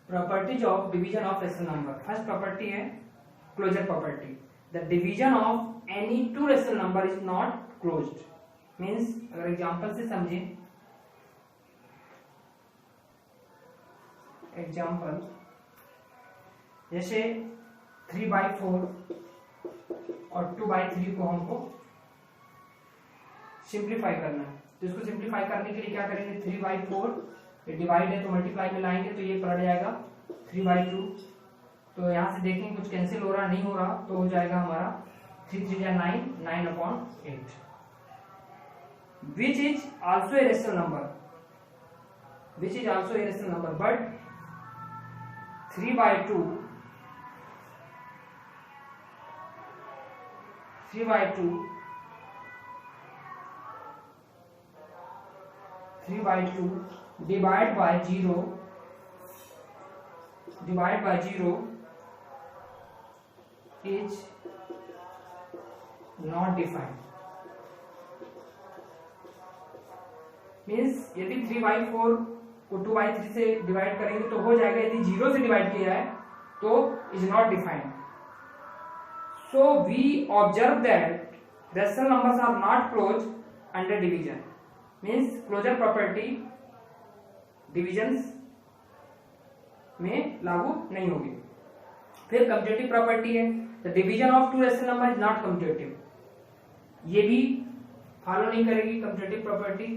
Properties of division of rational number. First property है closure property, the division of any two rational number is not closed. Means अगर example से समझे, example जैसे 3/4 और 2/3 को हमको सिंप्लीफाई करना है, तो इसको सिंप्लीफाई करने के लिए क्या करेंगे, 3/4 ये डिवाइड है तो मल्टीप्लाई में लाएंगे तो ये पलट जाएगा 3/2। तो यहाँ से देखेंगे कुछ कैंसिल हो रहा नहीं हो रहा, तो हो जाएगा हमारा 3 3 जा 9, 9/8 which is also a rational number, which is also a rational number but 3/2 divide by 0 is not defined। Means यदि 3/4 को 2/3 से डिवाइड करेंगे तो हो जाएगा, यदि 0 से डिवाइड किया है तो is not defined. So we observe that rational numbers are not close under division. Means closure property divisions में लागू नहीं होगी। फिर कम्यूटेटिव प्रॉपर्टी है, the division of two rational number is not commutative, ये भी फॉलो नहीं करेगी कम्यूटेटिव प्रॉपर्टी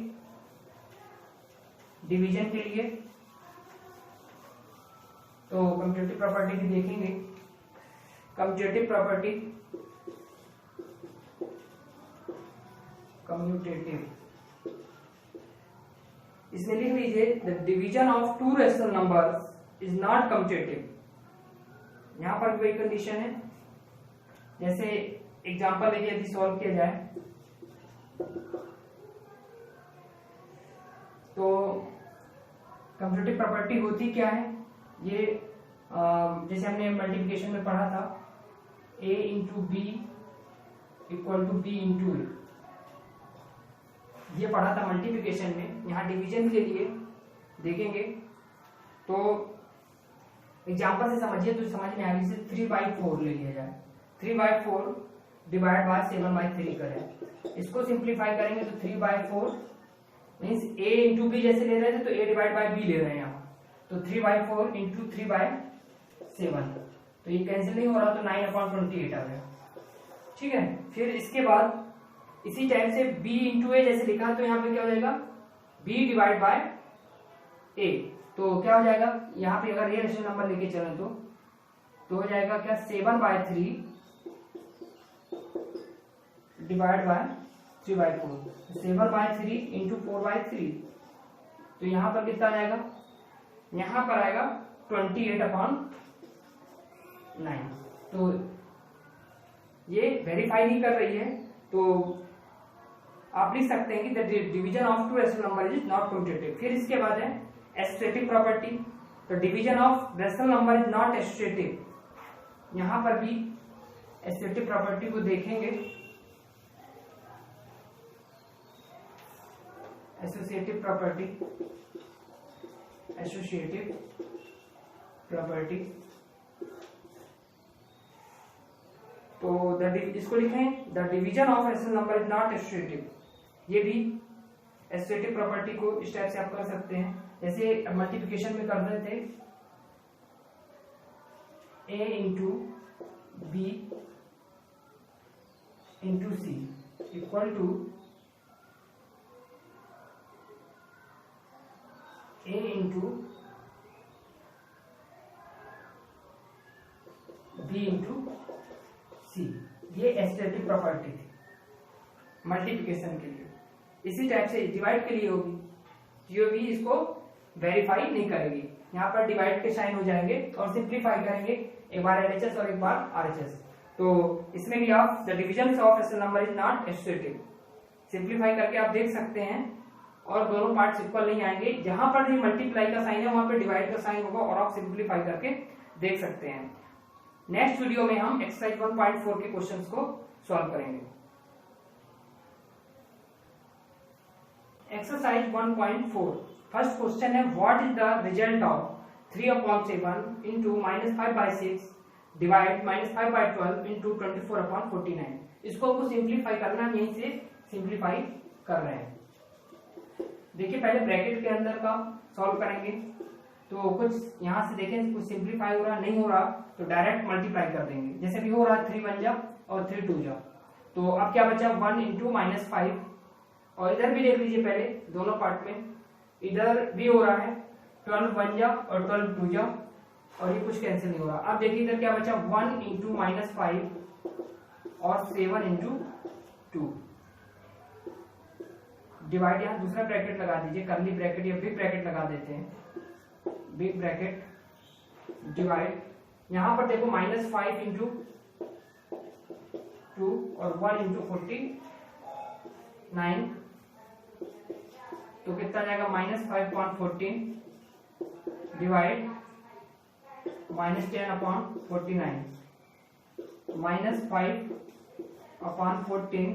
डिवीजन के लिए। तो कम्यूटेटिव प्रॉपर्टी भी देखेंगे। कम्यूटेटिव प्रॉपर्टी, कम्यूटेटिव इसमें लिख लीजिए the division of two rational numbers is not commutative. यहां पर कोई कंडीशन है, जैसे एग्जांपल लेके यदि सॉल्व किया जाए तो कम्यूटेटिव प्रॉपर्टी होती क्या है, ये जैसे हमने मल्टीप्लिकेशन में पढ़ा था a into B equal to B into A, ये पढ़ा था मल्टीप्लिकेशन में। यहाँ डिवीजन के लिए देखेंगे तो एग्जांपल से समझिए तो समझ में आएगी। जैसे 3/4 ले लिया जाए, 3/4 डिवाइड बाय 7/3 करें, इसको सिंप्लीफाई करेंगे तो 3/4 मीन्स a इंटू बी जैसे ले रहे थे तो a डिवाइड बाय b ले रहे हैं यहाँ, तो 3/4 इंटू 3/7, तो ये कैंसिल नहीं हो रहा तो 9/28 आ गया। ठीक है, फिर इसके बाद इसी टाइप से b इंटू ए जैसे लिखा तो यहाँ पे क्या हो जाएगा, b डिवाइड बाय a, तो क्या हो जाएगा यहाँ पे अगर ये रेशनल नंबर लेके चलें तो हो जाएगा क्या 7/3 डिवाइड बाय 3/4, 7/3 इंटू 4/3, तो यहाँ पर कितना आ जाएगा, यहाँ पर आएगा 28/9। तो ये वेरीफाई नहीं कर रही है, तो आप लिख सकते हैं कि the division of two rational number is not commutative. फिर इसके बाद है एसोसिएटिव प्रॉपर्टी, तो division of rational number is not associative. यहां पर भी एसोसिएटिव प्रॉपर्टी को देखेंगे। एसोसिएटिव प्रॉपर्टी, एसोसिएटिव प्रॉपर्टी, तो इसको लिखें the division of rational number is not associative. ये भी एसोसिएटिव प्रॉपर्टी को इस टाइप से आप कर सकते हैं, जैसे मल्टीप्लिकेशन में करते थे a into B into C equal to a into B into C. ये एसोसिएटिव प्रॉपर्टी थी मल्टीप्लिकेशन के लिए। इसी टाइप से डिवाइड के लिए होगी, जो भी इसको वेरीफाई नहीं करेगी। यहाँ पर डिवाइड के साइन हो जाएंगे और सिंप्लीफाई करेंगे, एक बार एलएचएस और एक बार आरएचएस। तो इसमें भी आप the division of rational number is not associative, simplify करके आप देख सकते हैं और दोनों पार्ट्स इक्वल नहीं आएंगे। जहां पर भी मल्टीप्लाई का साइन है वहां पर डिवाइड का साइन होगा और आप सिंप्लीफाई करके देख सकते हैं। नेक्स्ट वीडियो में हम एक्सरसाइज 1.4 के क्वेश्चंस को सॉल्व करेंगे। एक्सरसाइज 1.4 फर्स्ट क्वेश्चन है what is the result of 3/7 into -5/6 divide -5/12 into 24/49। इसको आपको सिंप्लीफाई करना है, यहीं से सिंप्लीफाई कर रहे हैं। देखिए पहले ब्रैकेट के अंदर का सॉल्व करेंगे, तो कुछ यहाँ से देखें कुछ सिंप्लीफाई हो रहा नहीं हो रहा तो डायरेक्ट मल्टीप्लाई कर देंगे। जैसे भी हो रहा है 3 1 जा और 3 2 जा, तो अब क्या बचा 1 इंटू -5, और इधर भी देख लीजिए पहले दोनों पार्ट में, इधर भी हो रहा है 12 1 जा और 12 2 जा, और ये कुछ कैंसिल नहीं हो रहा। अब देखिए इधर क्या बचा 1 इंटू -5 और 7 इंटू 2 डिवाइड, यहाँ दूसरा ब्रैकेट लगा दीजिए, कर्ली ब्रैकेट या बिग ब्रैकेट लगा देते हैं, बिग ब्रैकेट डिवाइड, यहाँ पर देखो -5 इंटू 2 और 1 इंटू 49, तो कितना जाएगा -5/14 डिवाइड -10/49, -5/14।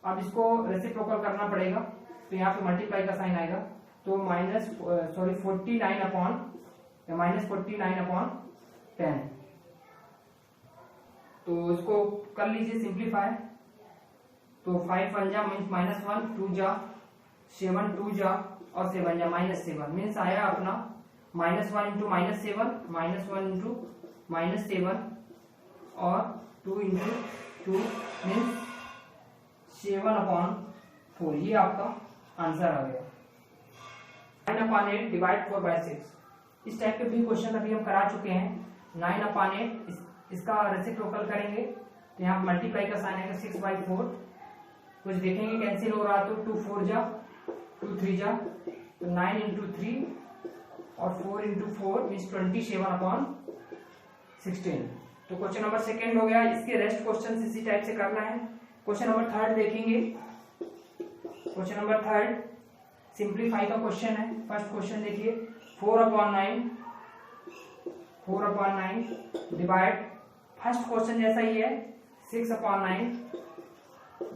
अब इसको रेसिप्रोकल करना पड़ेगा, तो यहाँ पे मल्टीप्लाई का साइन आएगा, तो -49/10, तो इसको कर लीजिए सिंप्लीफाई। तो 5 1 जा मीन्स -1, 2 जा 7 2 जा और 7 जा -7 मीन्स आया अपना -1 इंटू -7 -1 इंटू -7 और 2 इंटू 2 मीन्स 7/4। ये आपका आंसर आ गया। 9/8 डिवाइड 4/6। इस टाइप के भी क्वेश्चन अभी हम करा चुके हैं। 9/8 इसका रेसिप्रोकल करेंगे तो यहाँ मल्टीप्लाई का साइन आएगा 6/4, कुछ देखेंगे कैंसिल हो रहा तो 2 4 जा 2 3 जा, तो 9 इंटू 3 और 4 इंटू 4 मीन्स 27/16। तो क्वेश्चन नंबर सेकेंड हो गया। इसके रेस्ट क्वेश्चन इसी टाइप से करना है। क्वेश्चन नंबर थर्ड देखेंगे। क्वेश्चन नंबर थर्ड सिंप्लीफाई का क्वेश्चन है। फर्स्ट क्वेश्चन देखिए 4/9 डिवाइड, फर्स्ट क्वेश्चन जैसा ही है 6/9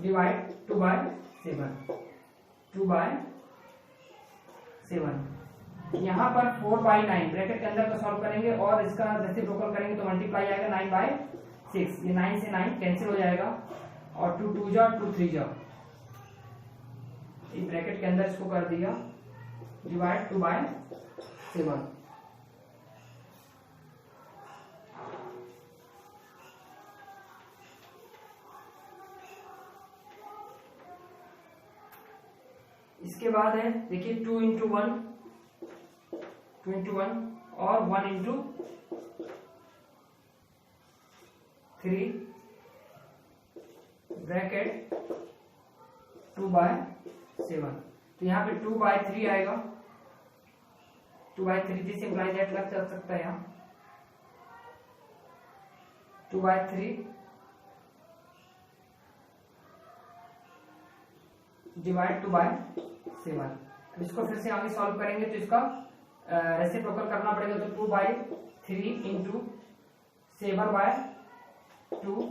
डिवाइड 2/7। यहाँ पर 4/9 ब्रैकेट के अंदर का सॉल्व करेंगे और इसका रेसिप्रोकल करेंगे तो मल्टीप्लाई आएगा 9/6। ये 9 से 9 कैंसिल हो जाएगा और 2 2 जा 2 3 जा, इस ब्रैकेट के अंदर इसको कर दिया डिवाइड 2/7। इसके बाद है देखिए 2 इंटू 1 और 1 इंटू 3 ब्रैकेट 2/7। तो यहाँ पे 2/3 आएगा, 2/3 दिस इंप्लाइज दैट लग सकता है यहाँ 2/3 डिवाइड 2/7। इसको फिर से आगे सॉल्व करेंगे तो इसका रेसिप्रोकल करना पड़ेगा, तो 2/3 इंटू 7/2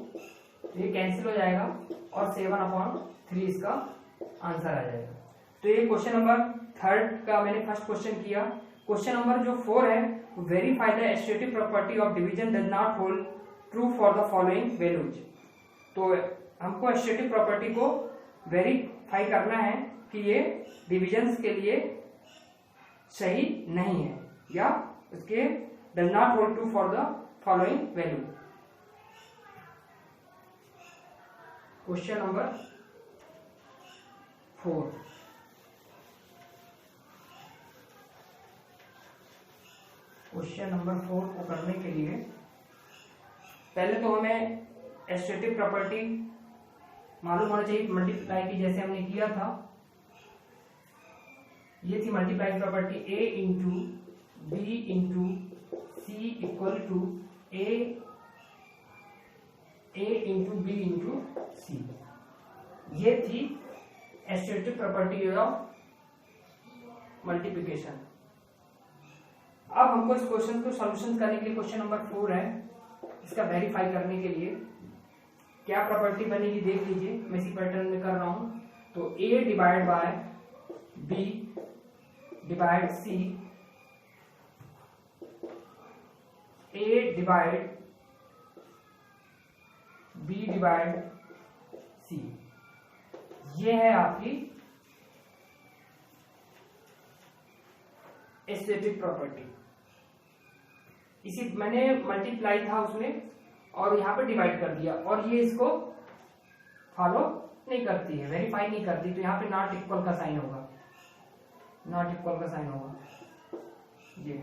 ये कैंसिल हो जाएगा और 7/3 इसका आंसर आ जाएगा। तो ये क्वेश्चन नंबर थर्ड का मैंने फर्स्ट क्वेश्चन किया। क्वेश्चन नंबर जो 4 है, verify the associative property of division does not hold true for the following values. तो हमको एस्ट्रेटिव प्रॉपर्टी को वेरीफाई करना है कि ये डिविजन्स के लिए सही नहीं है या उसके does not hold true for the following value. Question number 4। Question number 4 को करने के लिए पहले तो हमें एस्ट्रेटिव प्रॉपर्टी मालूम होना चाहिए मल्टीप्लाई की, जैसे हमने किया था। ये थी multiply property a into B into C equal to A into B into C. ये थी एस्ट्रेटिव प्रॉपर्टी ऑफ मल्टीप्लिकेशन। अब हमको इस क्वेश्चन को सॉल्यूशन करने के लिए क्वेश्चन नंबर 4 है, इसका वेरीफाई करने के लिए क्या प्रॉपर्टी बनेगी देख लीजिए। मैं इसी पैटर्न में कर रहा हूं। तो a divide by b divide c A divide B divide C, ये है आपकी एसोसिएटिव प्रॉपर्टी। इसी मैंने मल्टीप्लाई था उसमें और यहाँ पे डिवाइड कर दिया, और ये इसको फॉलो नहीं करती है, वेरीफाई नहीं करती, तो यहाँ पे नॉट इक्वल का साइन होगा, नॉट इक्वल का साइन होगा। ये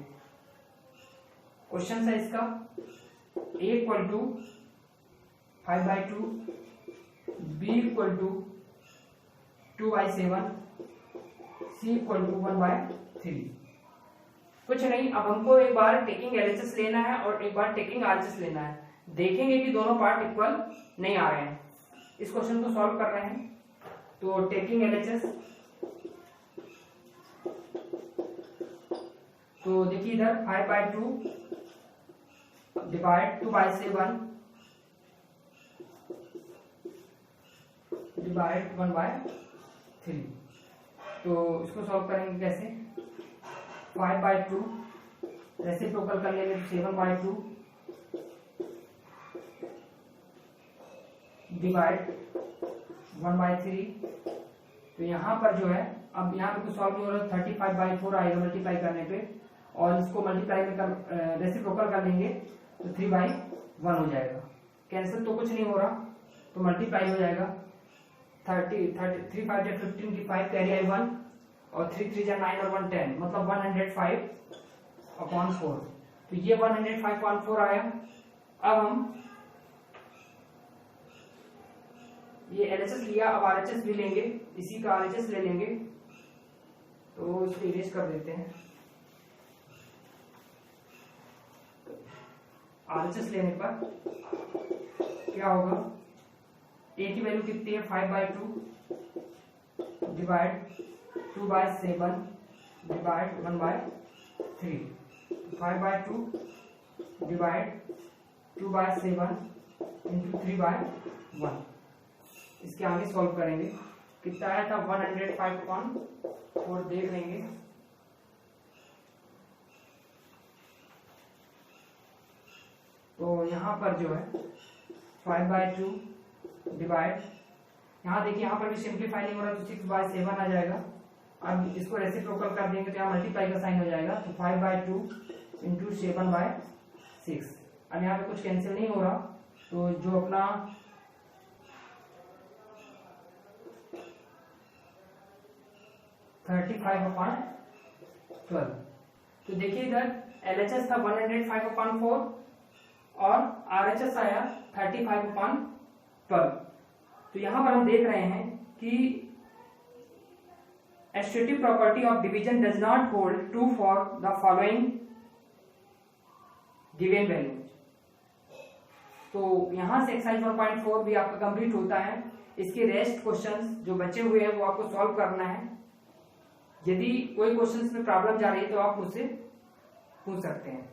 क्वेश्चन है इसका, a equal to 5/2, b equal to 2/7, c equal to 1/3। कुछ नहीं, अब हमको एक बार टेकिंग एलएचएस लेना है और एक बार टेकिंग आरएचएस लेना है। देखेंगे कि दोनों पार्ट इक्वल नहीं आ रहे हैं। इस क्वेश्चन को सॉल्व कर रहे हैं, तो टेकिंग एलएचएस, तो देखिए इधर 5/2 डिवाइड 2/7 डिवाइड 1/3। तो इसको सॉल्व करेंगे कैसे, 5/2 रेसिप्रोकल कर लेंगे तो 7/2 डिवाइड 1/3। तो यहाँ पर जो है, अब यहाँ पे कुछ सॉल्व नहीं हो रहा, 35/4 आएगा मल्टीप्लाई करने पे, और इसको मल्टीप्लाई में रेसिप्रोकल कर लेंगे तो 3/1 हो जाएगा। कैंसिल तो कुछ नहीं हो रहा, तो मल्टीप्लाई हो जाएगा। 3 5 15 की 5 कैरी आई 1, और 3 3 9 और 1 10, मतलब 105/4। तो ये 105/4 आया। अब हम ये एलएचएस लिया, अब आरएचएस भी लेंगे, इसी का आरएचएस ले लेंगे, तो इसको इरेज कर देते हैं। आरएचएस लेने पर क्या होगा, ए की वैल्यू कितनी है, 5/2 डिवाइड 2/7 डिवाइड 1/3। 5/2 divide 2/7 into 3/1। इसके आगे सॉल्व करेंगे, कितना आया था 105/4, देख लेंगे। तो यहाँ पर जो है 5/2 डिवाइड, यहाँ देखिए यहाँ पर भी सिंप्लीफाई नहीं हो रहा, तो 6/7 आ जाएगा। अब इसको रेसिप्रोकल कर देंगे तो यहाँ मल्टीप्लाई का साइन हो जाएगा, तो 5/2 इंटू 7/6। अब यहाँ पे कुछ कैंसिल नहीं हो रहा, तो जो अपना 35/12। तो देखिए इधर एलएचएस था 105/4 और आरएचएस आया 35/12। तो यहां पर हम देख रहे हैं कि associative property of division does not hold true for the following given value. तो यहां से एक्सरसाइज 1.4 भी आपका कंप्लीट होता है। इसके रेस्ट क्वेश्चंस जो बचे हुए हैं वो आपको सॉल्व करना है। यदि कोई क्वेश्चंस में प्रॉब्लम जा रही है तो आप मुझसे पूछ सकते हैं।